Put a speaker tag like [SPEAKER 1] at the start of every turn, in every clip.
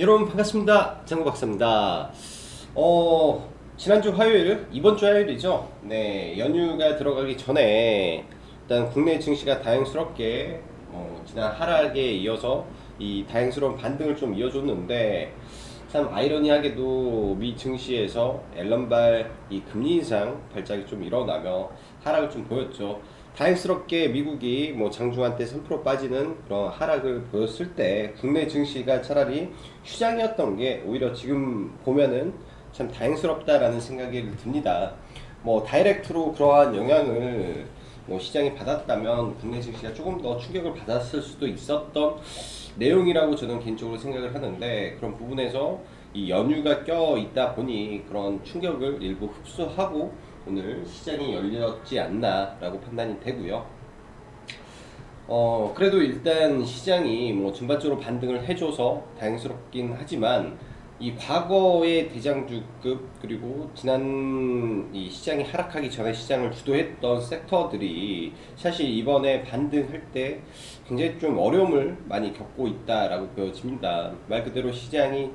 [SPEAKER 1] 여러분 반갑습니다. 장구 박사입니다. 지난주 화요일, 이번 주 화요일이죠. 네, 연휴가 들어가기 전에 일단 국내 증시가 다행스럽게 지난 하락에 이어서 이 다행스러운 반등을 좀 이어줬는데, 참 아이러니하게도 미 증시에서 앨런발 이 금리 인상 발작이 좀 일어나며 하락을 좀 보였죠. 다행스럽게 미국이 장중 한때 3% 빠지는 그런 하락을 보였을 때 국내 증시가 차라리 휴장이었던 게 오히려 지금 보면은 참 다행스럽다라는 생각이 듭니다. 다이렉트로 그러한 영향을 시장이 받았다면 국내 증시가 조금 더 충격을 받았을 수도 있었던 내용이라고 저는 개인적으로 생각을 하는데, 그런 부분에서 이 연휴가 껴 있다 보니 그런 충격을 일부 흡수하고 오늘 시장이 열렸지 않나라고 판단이 되고요. 그래도 일단 시장이 전반적으로 반등을 해줘서 다행스럽긴 하지만, 이 과거의 대장주급 그리고 지난 이 시장이 하락하기 전에 시장을 주도했던 섹터들이 사실 이번에 반등할 때 굉장히 좀 어려움을 많이 겪고 있다라고 보여집니다. 말 그대로 시장의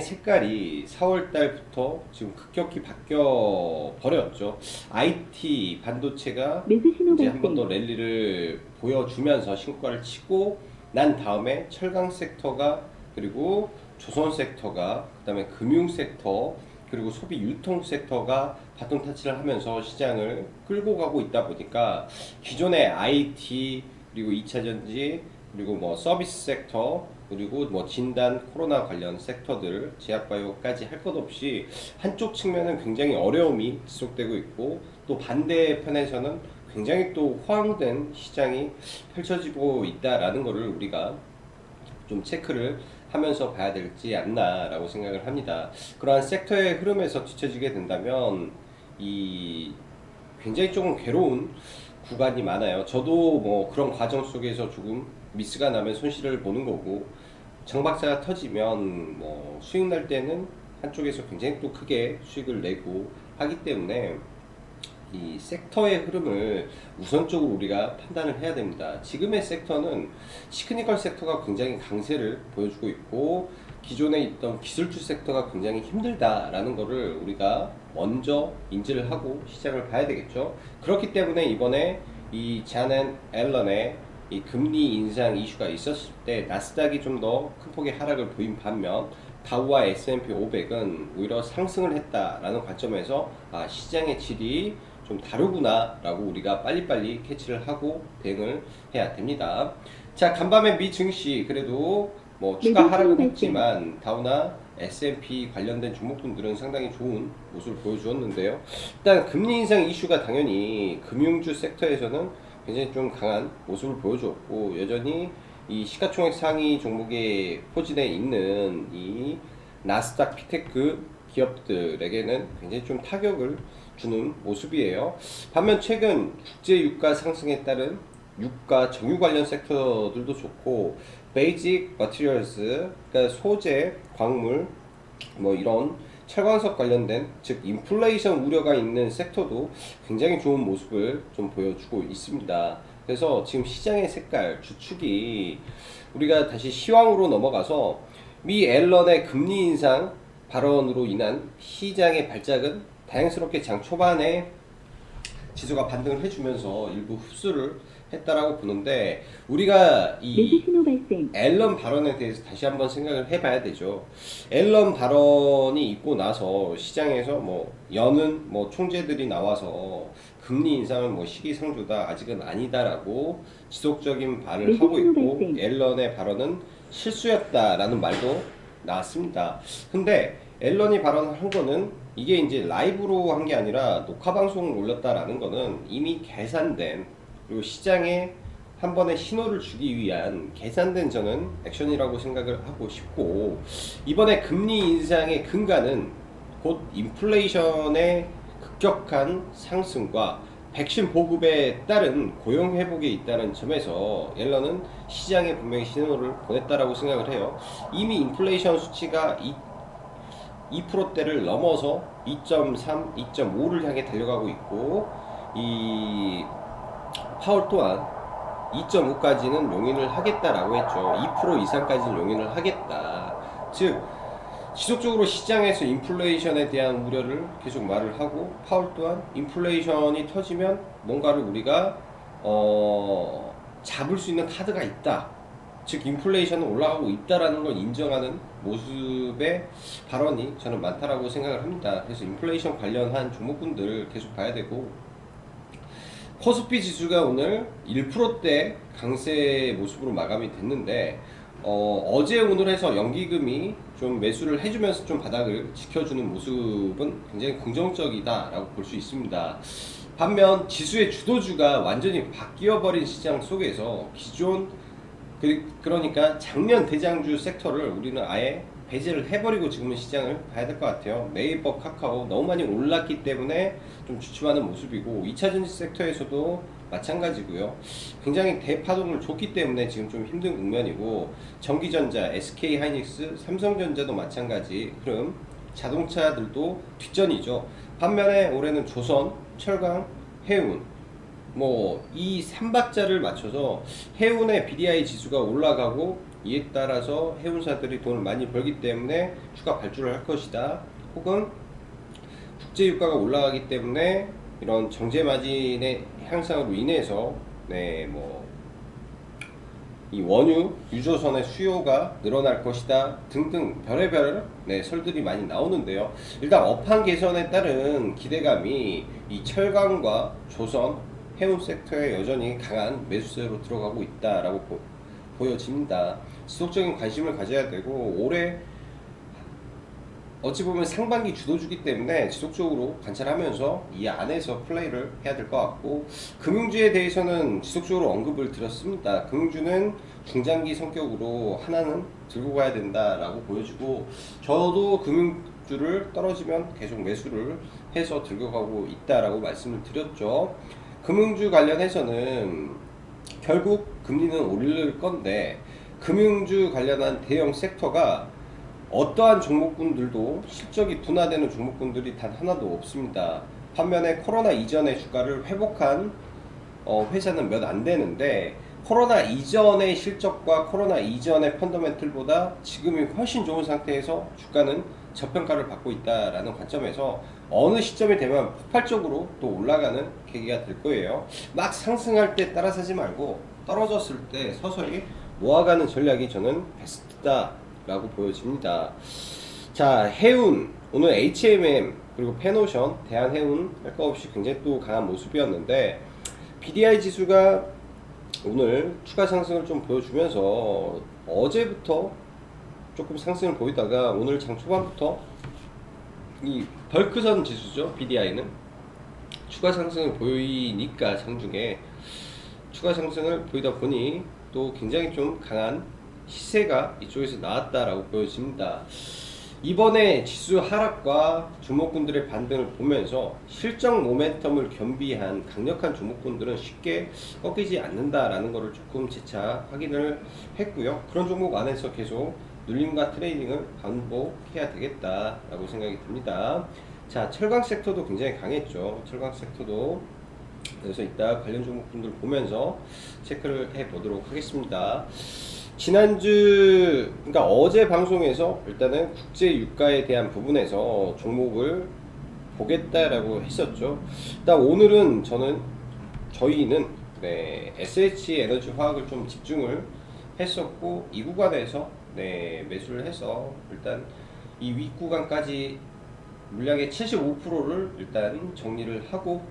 [SPEAKER 1] 색깔이 4월 달부터 지금 급격히 바뀌어 버렸죠. IT 반도체가 이제 한 번 더 랠리를 보여주면서 신가를 치고 난 다음에 철강 섹터가, 그리고 조선 섹터가, 그다음에 금융 섹터, 그리고 소비 유통 섹터가 바톤 타치를 하면서 시장을 끌고 가고 있다 보니까 기존의 IT, 그리고 2차 전지, 그리고 서비스 섹터, 그리고 진단 코로나 관련 섹터들, 제약바이오까지 할 것 없이 한쪽 측면은 굉장히 어려움이 지속되고 있고, 또 반대편에서는 굉장히 또 호황된 시장이 펼쳐지고 있다라는 것을 우리가 좀 체크를 하면서 봐야 되지 않나라고 생각을 합니다. 그러한 섹터의 흐름에서 뒤처지게 된다면 이 굉장히 조금 괴로운 구간이 많아요. 저도 그런 과정 속에서 조금 미스가 나면 손실을 보는 거고, 정박사가 터지면 수익 날 때는 한쪽에서 굉장히 또 크게 수익을 내고 하기 때문에 이 섹터의 흐름을 우선적으로 우리가 판단을 해야 됩니다. 지금의 섹터는 시크니컬 섹터가 굉장히 강세를 보여주고 있고, 기존에 있던 기술주 섹터가 굉장히 힘들다라는 것을 우리가 먼저 인지를 하고 시장을 봐야 되겠죠. 그렇기 때문에 이번에 이 자넷 앨런의 이 금리 인상 이슈가 있었을 때 나스닥이 좀 더 큰 폭의 하락을 보인 반면, 다우와 S&P 500은 오히려 상승을 했다라는 관점에서 시장의 질이 좀 다르구나 라고 우리가 빨리빨리 캐치를 하고 대응을 해야 됩니다. 자, 간밤에 미 증시 그래도 추가 하락은 했지만 다우나 S&P 관련된 종목군들은 상당히 좋은 모습을 보여주었는데요. 일단 금리 인상 이슈가 당연히 금융주 섹터에서는 굉장히 좀 강한 모습을 보여주었고, 여전히 이 시가총액 상위 종목에 포진해 있는 이 나스닥 피테크 기업들에게는 굉장히 좀 타격을 주는 모습이에요. 반면 최근 국제 유가 상승에 따른 유가 정유 관련 섹터들도 좋고, 베이직 머티리얼스, 그러니까 소재, 광물, 이런 철광석 관련된, 즉 인플레이션 우려가 있는 섹터도 굉장히 좋은 모습을 좀 보여주고 있습니다. 그래서 지금 시장의 색깔 주축이, 우리가 다시 시황으로 넘어가서 미 앨런의 금리 인상 발언으로 인한 시장의 발작은 다행스럽게 장 초반에 지수가 반등을 해주면서 일부 흡수를 했다라고 보는데, 우리가 이 앨런 발언에 대해서 다시 한번 생각을 해봐야 되죠. 앨런 발언이 있고 나서 시장에서 여는 총재들이 나와서 금리 인상은 시기상조다, 아직은 아니다라고 지속적인 발을 하고 있고, 앨런의 발언은 실수였다라는 말도 나왔습니다. 근데 앨런이 발언한 거는 이게 이제 라이브로 한 게 아니라 녹화 방송을 올렸다라는 거는 이미 계산된, 그리고 시장에 한 번의 신호를 주기 위한 계산된 저는 액션이라고 생각을 하고 싶고, 이번에 금리 인상의 근간은 곧 인플레이션의 급격한 상승과 백신 보급에 따른 고용 회복에 있다는 점에서 앨런은 시장에 분명히 신호를 보냈다라고 생각을 해요. 이미 인플레이션 수치가 2%대를 넘어서 2.3, 2.5를 향해 달려가고 있고, 이 파월 또한 2.5까지는 용인을 하겠다라고 했죠. 2% 이상까지는 용인을 하겠다. 즉 지속적으로 시장에서 인플레이션에 대한 우려를 계속 말을 하고, 파월 또한 인플레이션이 터지면 뭔가를 우리가 잡을 수 있는 카드가 있다, 즉 인플레이션은 올라가고 있다라는 걸 인정하는 모습의 발언이 저는 많다라고 생각을 합니다. 그래서 인플레이션 관련한 종목군들 계속 봐야 되고, 코스피 지수가 오늘 1%대 강세 모습으로 마감이 됐는데, 어제 오늘 해서 연기금이 좀 매수를 해주면서 좀 바닥을 지켜주는 모습은 굉장히 긍정적이다라고 볼 수 있습니다. 반면 지수의 주도주가 완전히 바뀌어버린 시장 속에서 기존 그러니까 작년 대장주 섹터를 우리는 아예 배제를 해버리고 지금은 시장을 봐야 될 것 같아요. 네이버, 카카오 너무 많이 올랐기 때문에 좀 주춤하는 모습이고, 2차전지 섹터에서도 마찬가지고요. 굉장히 대파동을 줬기 때문에 지금 좀 힘든 국면이고, 전기전자, SK하이닉스, 삼성전자도 마찬가지 흐름, 자동차들도 뒷전이죠. 반면에 올해는 조선, 철강, 해운 이 3박자를 맞춰서 해운의 BDI 지수가 올라가고, 이에 따라서 해운사들이 돈을 많이 벌기 때문에 추가 발주를 할 것이다, 혹은 국제유가가 올라가기 때문에 이런 정제마진의 향상으로 인해서 이 원유, 유조선의 수요가 늘어날 것이다 등등 별의별 설들이 많이 나오는데요. 일단 업황 개선에 따른 기대감이 이 철강과 조선, 해운 섹터에 여전히 강한 매수세로 들어가고 있다라고 보여집니다. 지속적인 관심을 가져야 되고, 올해 어찌 보면 상반기 주도주기 때문에 지속적으로 관찰하면서 이 안에서 플레이를 해야 될 것 같고, 금융주에 대해서는 지속적으로 언급을 드렸습니다. 금융주는 중장기 성격으로 하나는 들고 가야 된다라고 보여지고, 저도 금융주를 떨어지면 계속 매수를 해서 들고 가고 있다라고 말씀을 드렸죠. 금융주 관련해서는 결국 금리는 오를 건데, 금융주 관련한 대형 섹터가 어떠한 종목군들도 실적이 둔화되는 종목군들이 단 하나도 없습니다. 반면에 코로나 이전의 주가를 회복한 회사는 몇 안 되는데, 코로나 이전의 실적과 코로나 이전의 펀더멘틀보다 지금이 훨씬 좋은 상태에서 주가는 저평가를 받고 있다라는 관점에서 어느 시점이 되면 폭발적으로 또 올라가는 계기가 될 거예요. 막 상승할 때 따라 사지 말고 떨어졌을 때 서서히 모아가는 전략이 저는 베스트다 라고 보여집니다. 자, 해운 오늘 HMM 그리고 페노션, 대한해운 할 거 없이 굉장히 또 강한 모습이었는데, BDI 지수가 오늘 추가 상승을 좀 보여주면서 어제부터 조금 상승을 보이다가 오늘 장 초반부터 이 벌크선 지수죠, BDI는 추가 상승을 보이니까 장중에 추가 상승을 보이다 보니 또 굉장히 좀 강한 시세가 이쪽에서 나왔다라고 보여집니다. 이번에 지수 하락과 종목군들의 반등을 보면서 실적 모멘텀을 겸비한 강력한 종목군들은 쉽게 꺾이지 않는다라는 것을 조금 재차 확인을 했고요. 그런 종목 안에서 계속 눌림과 트레이딩을 반복해야 되겠다라고 생각이 듭니다. 자, 철강 섹터도 굉장히 강했죠. 철강 섹터도 그래서 이따 관련 종목분들 보면서 체크를 해 보도록 하겠습니다. 지난주, 그러니까 어제 방송에서 일단은 국제 유가에 대한 부분에서 종목을 보겠다라고 했었죠. 일단 오늘은 저희는 SH 에너지 화학을 좀 집중을 했었고, 이 구간에서 매수를 해서 일단 이 윗구간까지 물량의 75%를 일단 정리를 하고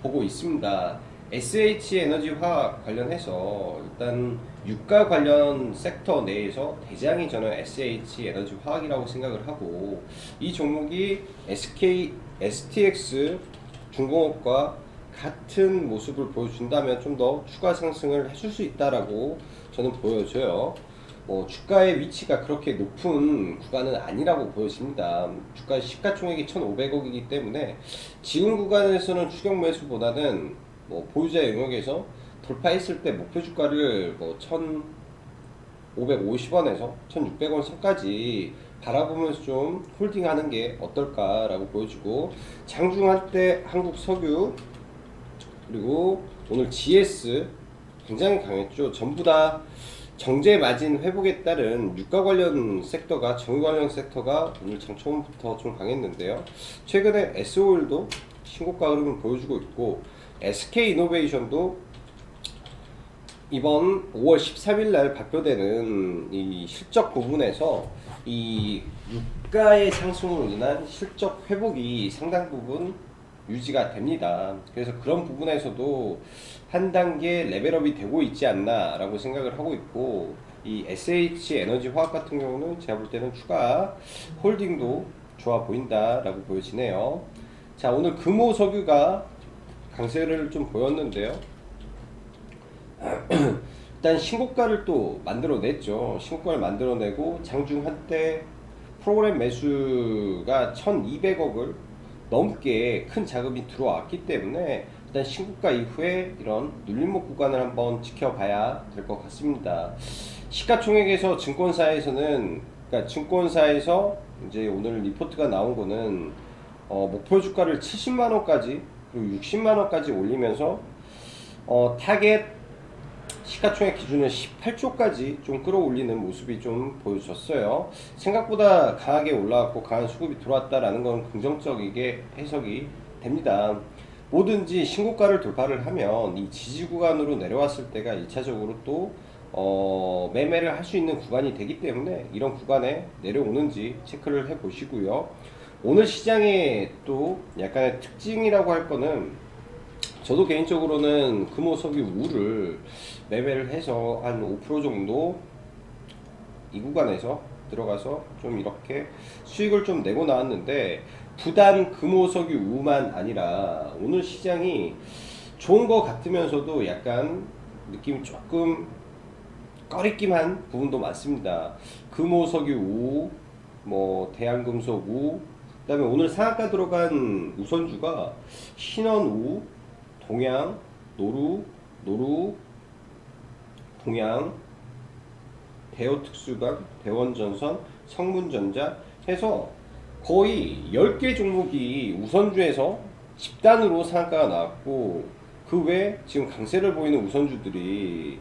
[SPEAKER 1] 보고 있습니다. SH 에너지 화학 관련해서 일단 유가 관련 섹터 내에서 대장이 저는 SH 에너지 화학이라고 생각을 하고, 이 종목이 SK, STX 중공업과 같은 모습을 보여준다면 좀 더 추가 상승을 해줄 수 있다라고 저는 보여져요. 주가의 위치가 그렇게 높은 구간은 아니라고 보여집니다. 주가 시가총액이 1,500억이기 때문에 지금 구간에서는 추격 매수보다는 보유자 영역에서 돌파했을 때 목표 주가를 1,550원에서 1,600원 선까지 바라보면서 좀 홀딩하는 게 어떨까라고 보여주고, 장중할 때 한국석유 그리고 오늘 GS 굉장히 강했죠. 전부 다 정제 마진 회복에 따른 유가 관련 섹터가 정유 관련 섹터가 오늘 장 처음부터 좀 강했는데요. 최근에 S오일도 신고가 흐름을 보여주고 있고 SK이노베이션도 이번 5월 13일 날 발표되는 이 실적 부분에서 이 유가의 상승으로 인한 실적 회복이 상당 부분 유지가 됩니다. 그래서 그런 부분에서도 한 단계 레벨업이 되고 있지 않나 라고 생각을 하고 있고, 이 SH 에너지 화학 같은 경우는 제가 볼 때는 추가 홀딩도 좋아 보인다 라고 보여지네요. 자, 오늘 금호 석유가 강세를 좀 보였는데요. 일단 신고가를 또 만들어냈죠. 신고가를 만들어내고 장중 한때 프로그램 매수가 1200억을 넘게 큰 자금이 들어왔기 때문에 일단 신고가 이후에 이런 눌림목 구간을 한번 지켜봐야 될 것 같습니다. 시가총액에서 증권사에서는, 그러니까 증권사에서 이제 오늘 리포트가 나온 거는 목표 주가를 70만원까지 그리고 60만원까지 올리면서 타겟 시가총액 기준을 18조까지 좀 끌어올리는 모습이 좀 보여졌어요. 생각보다 강하게 올라왔고 강한 수급이 들어왔다라는 건 긍정적이게 해석이 됩니다. 뭐든지 신고가를 돌파를 하면 이 지지 구간으로 내려왔을 때가 1차적으로 또 매매를 할 수 있는 구간이 되기 때문에 이런 구간에 내려오는지 체크를 해 보시고요. 오늘 시장의 또 약간의 특징이라고 할 거는, 저도 개인적으로는 금호석유 우를 매매를 해서 한 5% 정도 이 구간에서 들어가서 좀 이렇게 수익을 좀 내고 나왔는데, 부단 금호석유 우만 아니라 오늘 시장이 좋은 것 같으면서도 약간 느낌이 조금 꺼리낌한 부분도 많습니다. 금호석유 우, 뭐 대한금속 우, 그다음에 오늘 상한가 들어간 우선주가 신원우, 동양, 노루, 동양, 대우특수관, 대원전선, 성문전자 해서 거의 10개 종목이 우선주에서 집단으로 상한가가 나왔고, 그 외에 지금 강세를 보이는 우선주들이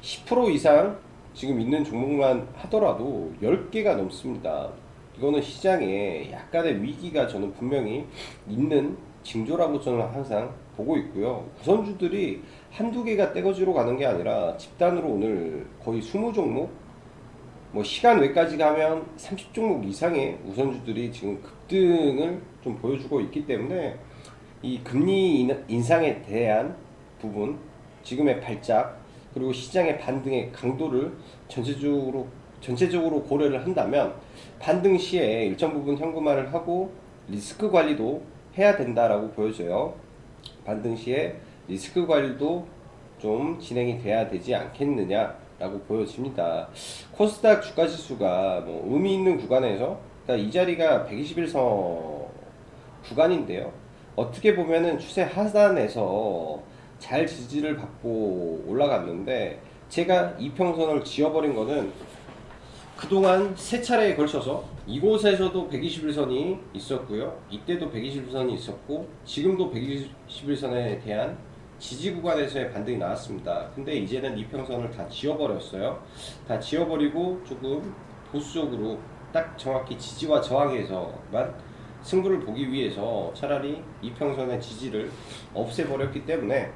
[SPEAKER 1] 10% 이상 지금 있는 종목만 하더라도 10개가 넘습니다. 이거는 시장에 약간의 위기가 저는 분명히 있는 징조라고 저는 항상 보고 있고요. 우선주들이 한두 개가 떼거지로 가는 게 아니라 집단으로 오늘 거의 20종목, 뭐 시간 외까지 가면 30종목 이상의 우선주들이 지금 급등을 좀 보여주고 있기 때문에 이 금리 인상에 대한 부분, 지금의 발작, 그리고 시장의 반등의 강도를 전체적으로 고려를 한다면 반등 시에 일정 부분 현금화를 하고 리스크 관리도 해야 된다라고 보여져요. 반등 시에 리스크 관리도 좀 진행이 돼야 되지 않겠느냐라고 보여집니다. 코스닥 주가 지수가 뭐 의미 있는 구간에서, 그러니까 이 자리가 121선 구간인데요. 어떻게 보면은 추세 하단에서 잘 지지를 받고 올라갔는데, 제가 이평선을 지워버린 거는 그동안 세 차례에 걸쳐서 이곳에서도 121선이 있었고요. 이때도 121선이 있었고 지금도 121선에 대한 지지 구간에서의 반등이 나왔습니다. 근데 이제는 이평선을 다 지워버렸어요. 다 지워버리고 조금 보수적으로 딱 정확히 지지와 저항에서만 승부를 보기 위해서 차라리 이평선의 지지를 없애버렸기 때문에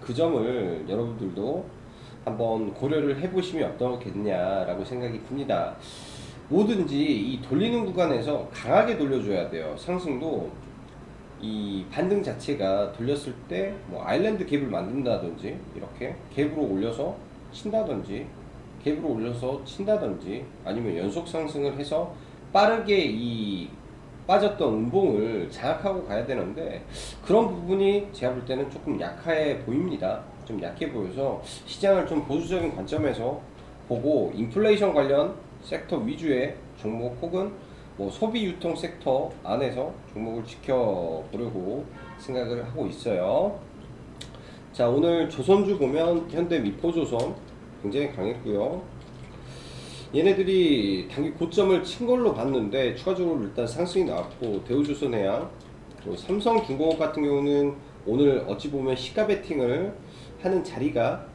[SPEAKER 1] 그 점을 여러분들도 한번 고려를 해보시면 어떻겠냐라고 생각이 듭니다. 뭐든지 이 돌리는 구간에서 강하게 돌려줘야 돼요. 상승도 이 반등 자체가 돌렸을 때 뭐 아일랜드 갭을 만든다든지, 이렇게 갭으로 올려서 친다든지, 갭으로 올려서 친다든지, 아니면 연속 상승을 해서 빠르게 이 빠졌던 음봉을 장악하고 가야 되는데, 그런 부분이 제가 볼 때는 조금 약해 보입니다. 좀 약해 보여서 시장을 좀 보수적인 관점에서 보고 인플레이션 관련 섹터 위주의 종목, 혹은 뭐 소비 유통 섹터 안에서 종목을 지켜보려고 생각을 하고 있어요. 자, 오늘 조선주 보면 현대 미포조선 굉장히 강했고요. 얘네들이 단기 고점을 친 걸로 봤는데 추가적으로 일단 상승이 나왔고, 대우조선해양, 그리고 삼성중공업 같은 경우는 오늘 어찌 보면 시가 베팅을 하는 자리가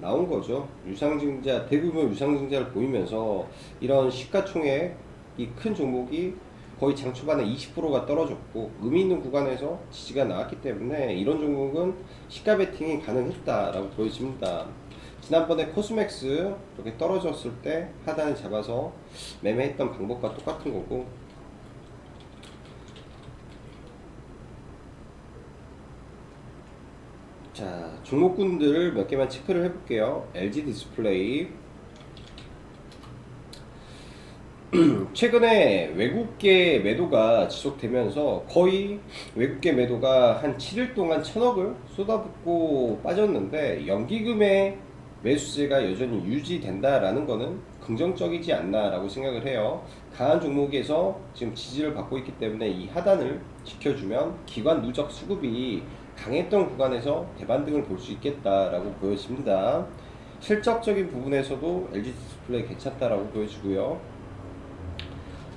[SPEAKER 1] 나온 거죠. 유상증자, 대규모 유상증자를 보이면서 이런 시가총액이 큰 종목이 거의 장 초반에 20%가 떨어졌고 의미 있는 구간에서 지지가 나왔기 때문에 이런 종목은 시가 베팅이 가능했다라고 보여집니다. 지난번에 코스맥스 이렇게 떨어졌을 때 하단을 잡아서 매매했던 방법과 똑같은 거고, 자, 종목군들 몇 개만 체크를 해볼게요. LG 디스플레이. 최근에 외국계 매도가 지속되면서 거의 외국계 매도가 한 7일 동안 1000억을 쏟아붓고 빠졌는데 연기금의 매수세가 여전히 유지된다라는 것은 긍정적이지 않나라고 생각을 해요. 강한 종목에서 지금 지지를 받고 있기 때문에 이 하단을 지켜주면 기관 누적 수급이 강했던 구간에서 대반등을 볼 수 있겠다라고 보여집니다. 실적적인 부분에서도 LG 디스플레이 괜찮다라고 보여지고요.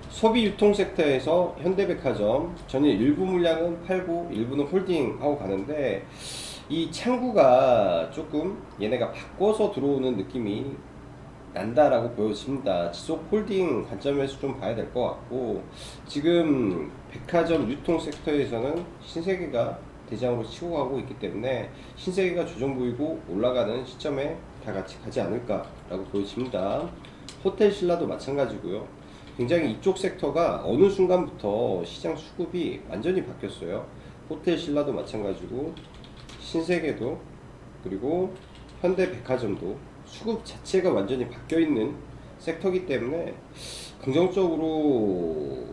[SPEAKER 1] 소비 유통 섹터에서 현대백화점 전일 일부 물량은 팔고 일부는 홀딩하고 가는데 이 창구가 조금 얘네가 바꿔서 들어오는 느낌이 난다라고 보여집니다. 지속 홀딩 관점에서 좀 봐야 될 것 같고, 지금 백화점 유통 섹터에서는 신세계가 대장으로 치고 가고 있기 때문에 신세계가 조정 보이고 올라가는 시점에 다 같이 가지 않을까라고 보여집니다. 호텔 신라도 마찬가지고요. 굉장히 이쪽 섹터가 어느 순간부터 시장 수급이 완전히 바뀌었어요. 호텔 신라도 마찬가지고 신세계도 그리고 현대백화점도 수급 자체가 완전히 바뀌어 있는 섹터이기 때문에 긍정적으로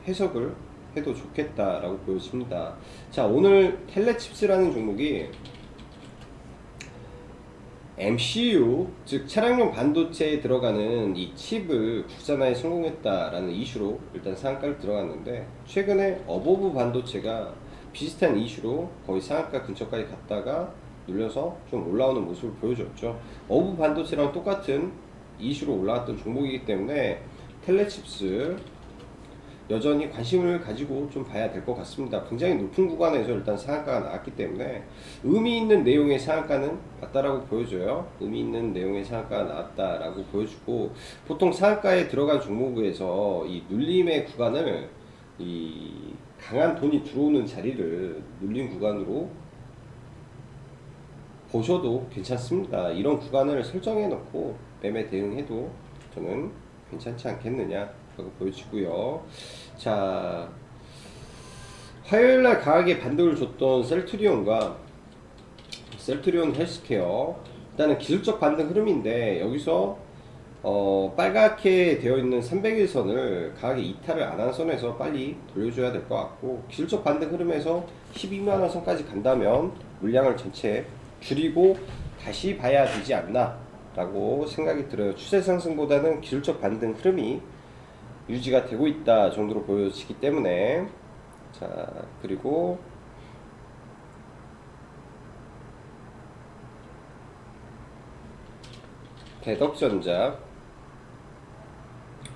[SPEAKER 1] 해석을 해도 좋겠다라고 보여집니다. 자, 오늘 텔레칩스라는 종목이 MCU, 즉 차량용 반도체에 들어가는 이 칩을 국산화에 성공했다라는 이슈로 일단 상한가를 들어갔는데, 최근에 어버브 반도체가 비슷한 이슈로 거의 상한가 근처까지 갔다가 눌려서 좀 올라오는 모습을 보여줬죠. 어버브 반도체랑 똑같은 이슈로 올라왔던 종목이기 때문에 텔레칩스 여전히 관심을 가지고 좀 봐야 될 것 같습니다. 굉장히 높은 구간에서 일단 상한가가 나왔기 때문에 의미 있는 내용의 상한가는 맞다라고 보여줘요. 의미 있는 내용의 상한가가 나왔다라고 보여주고, 보통 상한가에 들어간 종목에서 이 눌림의 구간을 이 강한 돈이 들어오는 자리를 눌림 구간으로 보셔도 괜찮습니다. 이런 구간을 설정해 놓고 매매 대응해도 저는 괜찮지 않겠느냐 라고 보여지고요. 자, 화요일날 강하게 반등을 줬던 셀트리온과 셀트리온 헬스케어, 일단은 기술적 반등 흐름인데 여기서 빨갛게 되어 있는 300일선을 강하게 이탈을 안 한 선에서 빨리 돌려줘야 될 것 같고, 기술적 반등 흐름에서 12만원 선까지 간다면 물량을 전체 줄이고 다시 봐야 되지 않나 라고 생각이 들어요. 추세 상승보다는 기술적 반등 흐름이 유지가 되고 있다 정도로 보여지기 때문에. 자, 그리고 대덕전자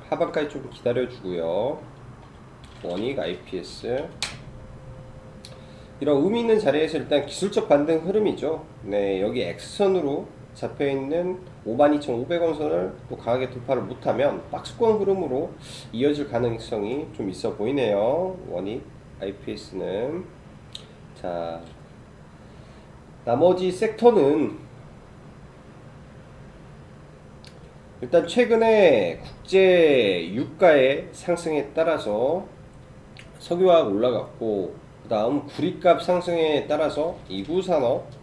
[SPEAKER 1] 하반까지 좀 기다려주고요. 원익 IPS 이런 의미 있는 자리에서 일단 기술적 반등 흐름이죠. 네, 여기 X선으로 잡혀있는 52,500원 선을 또 강하게 돌파를 못하면 박스권 흐름으로 이어질 가능성이 좀 있어 보이네요. 원익 IPS는. 자, 나머지 섹터는 일단 최근에 국제 유가의 상승에 따라서 석유화학 올라갔고, 그 다음 구리값 상승에 따라서 이구산업,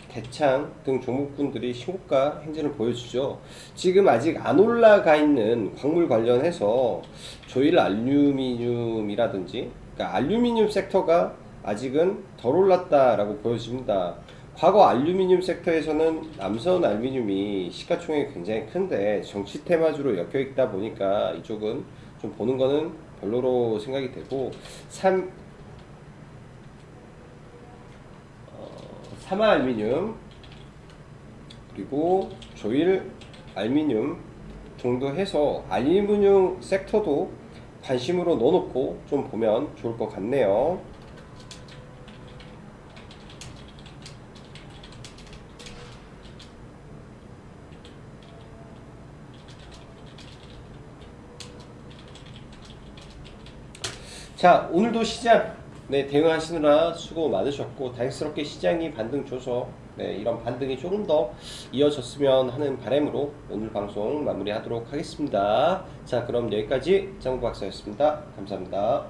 [SPEAKER 1] 대창 등 종목군들이 신고가 행진을 보여주죠. 지금 아직 안 올라가 있는 광물 관련해서 조일 알루미늄이라든지, 그러니까 알루미늄 섹터가 아직은 덜 올랐다라고 보여집니다. 과거 알루미늄 sek터에서는 남선 알루미늄이 시가총액이 굉장히 큰데 정치 테마주로 엮여 있다 보니까 이쪽은 좀 보는 거는 별로로 생각이 되고, 사마 알루미늄 그리고 조일 알루미늄 정도 해서 알루미늄 섹터도 관심으로 넣어놓고 좀 보면 좋을 것 같네요. 자, 오늘도 시장 대응하시느라 수고 많으셨고 다행스럽게 시장이 반등 줘서 이런 반등이 조금 더 이어졌으면 하는 바람으로 오늘 방송 마무리하도록 하겠습니다. 자, 그럼 여기까지 장구 박사였습니다. 감사합니다.